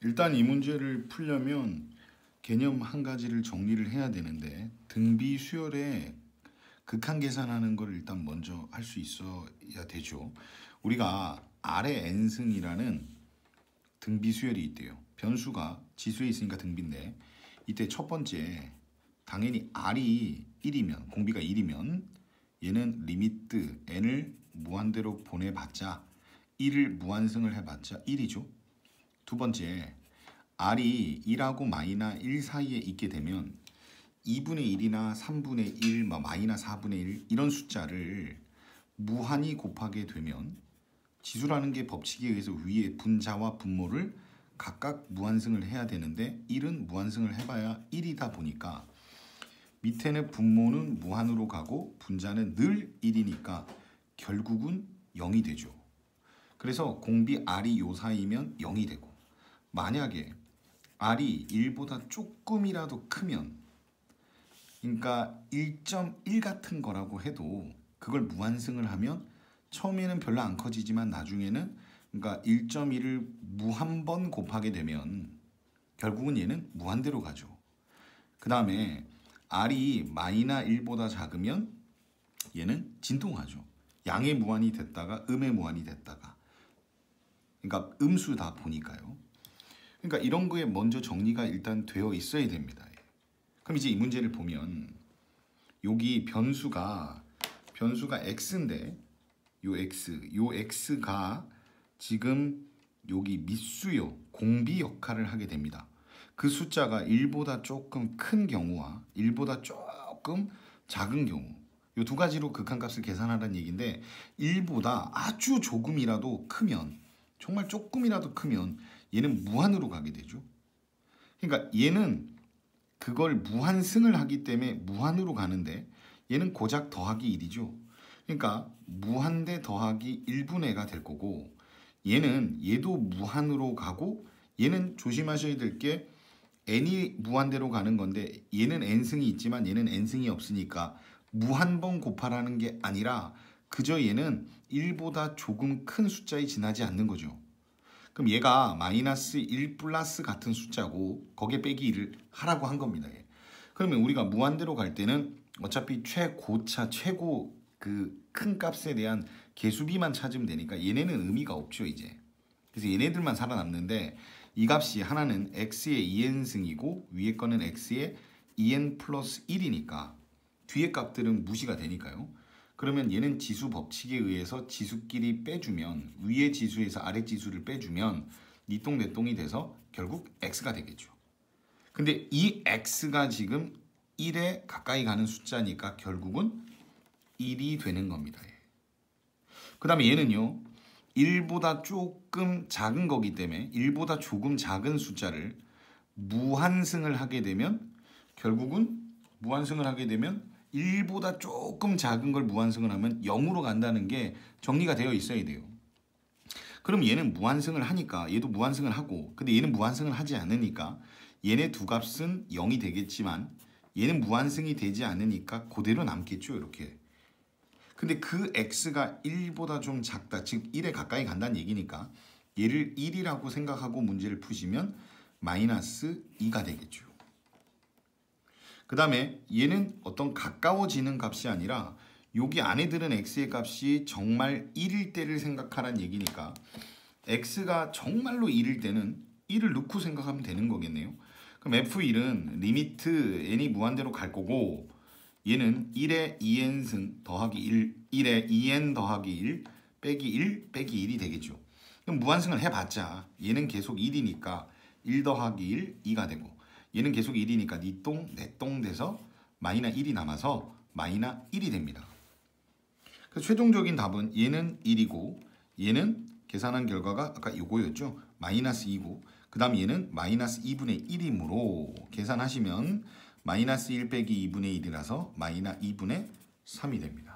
일단 이 문제를 풀려면 개념 한 가지를 정리를 해야 되는데 등비 수열의 극한 계산하는 걸 일단 먼저 할 수 있어야 되죠. 우리가 R의 n승이라는 등비 수열이 있대요. 변수가 지수에 있으니까 등비인데 이때 첫 번째 당연히 R이 1이면 공비가 1이면 얘는 리미트 n을 무한대로 보내봤자 1을 무한승을 해봤자 1이죠. 두 번째, R이 1하고 마이너 1 사이에 있게 되면 2분의 1이나 3분의 1, 마이너 4분의 1 이런 숫자를 무한히 곱하게 되면 지수라는 게 법칙에 의해서 위에 분자와 분모를 각각 무한승을 해야 되는데 1은 무한승을 해봐야 1이다 보니까 밑에는 분모는 무한으로 가고 분자는 늘 1이니까 결국은 0이 되죠. 그래서 공비 R이 요 사이면 0이 되고 만약에 R이 1보다 조금이라도 크면 그러니까 1.1 같은 거라고 해도 그걸 무한승을 하면 처음에는 별로 안 커지지만 나중에는 그러니까 1.1을 무한번 곱하게 되면 결국은 얘는 무한대로 가죠. 그 다음에 R이 마이너 1보다 작으면 얘는 진동하죠. 양의 무한이 됐다가 음의 무한이 됐다가 그러니까 음수다 보니까요. 그러니까 이런 거에 먼저 정리가 일단 되어 있어야 됩니다. 그럼 이제 이 문제를 보면 여기 변수가 x인데 요 x가 지금 여기 미수요 공비 역할을 하게 됩니다. 그 숫자가 1보다 조금 큰 경우와 1보다 조금 작은 경우 이 두 가지로 극한값을 계산하라는 얘기인데 1보다 아주 조금이라도 크면 정말 조금이라도 크면 얘는 무한으로 가게 되죠. 그러니까 얘는 그걸 무한승을 하기 때문에 무한으로 가는데 얘는 고작 더하기 1이죠. 그러니까 무한대 더하기 1분의가 될 거고 얘도 무한으로 가고 얘는 조심하셔야 될 게 n이 무한대로 가는 건데 얘는 n승이 있지만 얘는 n승이 없으니까 무한번 곱하라는 게 아니라 그저 얘는 1보다 조금 큰 숫자에 지나지 않는 거죠. 그럼 얘가 마이너스 1 플러스 같은 숫자고 거기에 빼기 1을 하라고 한 겁니다. 그러면 우리가 무한대로 갈 때는 어차피 최고차 최고 그 큰 값에 대한 개수비만 찾으면 되니까 얘네는 의미가 없죠 이제. 그래서 얘네들만 살아남는데 이 값이 하나는 x의 2n승이고 위에 거는 x의 2n 플러스 1이니까 뒤에 값들은 무시가 되니까요. 그러면 얘는 지수 법칙에 의해서 지수끼리 빼주면 위의 지수에서 아래 지수를 빼주면 니똥내똥이 돼서 결국 x가 되겠죠. 근데 이 x가 지금 1에 가까이 가는 숫자니까 결국은 1이 되는 겁니다. 그 다음에 얘는요. 1보다 조금 작은 거기 때문에 1보다 조금 작은 숫자를 무한승을 하게 되면 결국은 무한승을 하게 되면 1보다 조금 작은 걸 무한승을 하면 0으로 간다는 게 정리가 되어 있어야 돼요. 그럼 얘는 무한승을 하니까 얘도 무한승을 하고 근데 얘는 무한승을 하지 않으니까 얘네 두 값은 0이 되겠지만 얘는 무한승이 되지 않으니까 그대로 남겠죠. 이렇게. 근데 그 x가 1보다 좀 작다. 즉 1에 가까이 간다는 얘기니까 얘를 1이라고 생각하고 문제를 푸시면 마이너스 2가 되겠죠. 그 다음에 얘는 어떤 가까워지는 값이 아니라 여기 안에 들은 x의 값이 정말 1일 때를 생각하라는 얘기니까 x가 정말로 1일 때는 1을 넣고 생각하면 되는 거겠네요. 그럼 f1은 리미트 n이 무한대로 갈 거고 얘는 1에 2n승 더하기 1, 1에 2n 더하기 1 빼기 1 빼기 1이 되겠죠. 그럼 무한승을 해봤자 얘는 계속 1이니까 1 더하기 1, 2가 되고 얘는 계속 1이니까 니똥, 내똥 돼서 마이너 1이 남아서 마이너 1이 됩니다. 그래서 최종적인 답은 얘는 1이고 얘는 계산한 결과가 아까 요거였죠. 마이너스 2고 그 다음 얘는 마이너스 2분의 1이므로 계산하시면 마이너스 1 빼기 2분의 1이라서 마이너 2분의 3이 됩니다.